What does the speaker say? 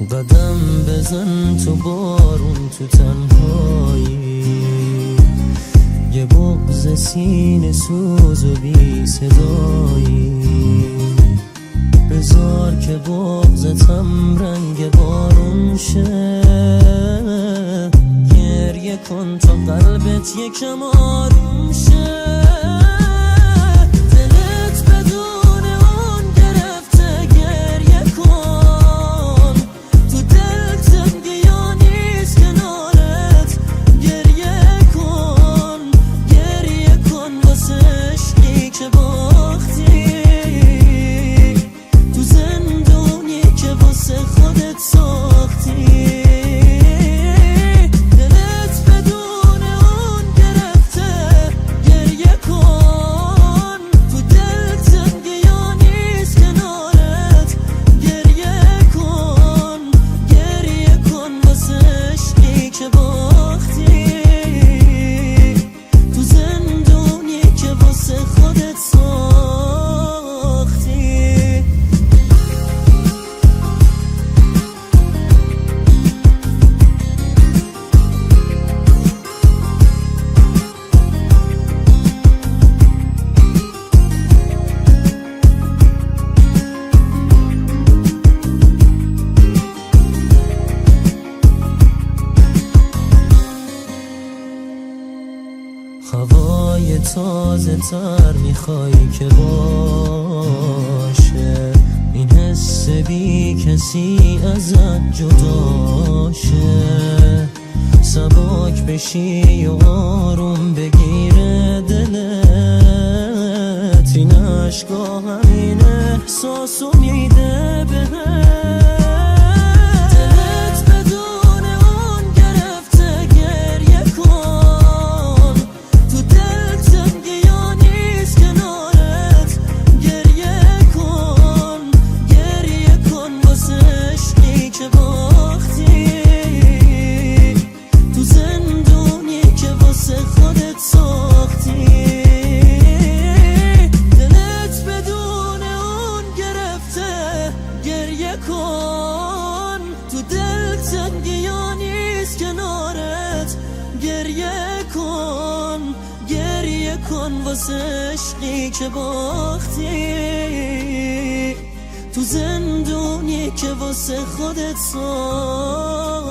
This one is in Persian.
قدم بزن تو بارون تو تنهایی، یه بغض سینه سوز و بی صدایی. بذار که بغضتم رنگ بارون شه، گریه کن تا قلبت یکم آروم شه. هوای تازه تر میخوای که باشه، این حس بی کسی ازت جداشه. سباک بشی و آروم بگیره دلت، این عشقا همین احساسو میده بهت. تو دل تنگیا نیست کنارت، گریه کن واسه عشقی که باختی، تو زندونی که واسه خودت ساختی.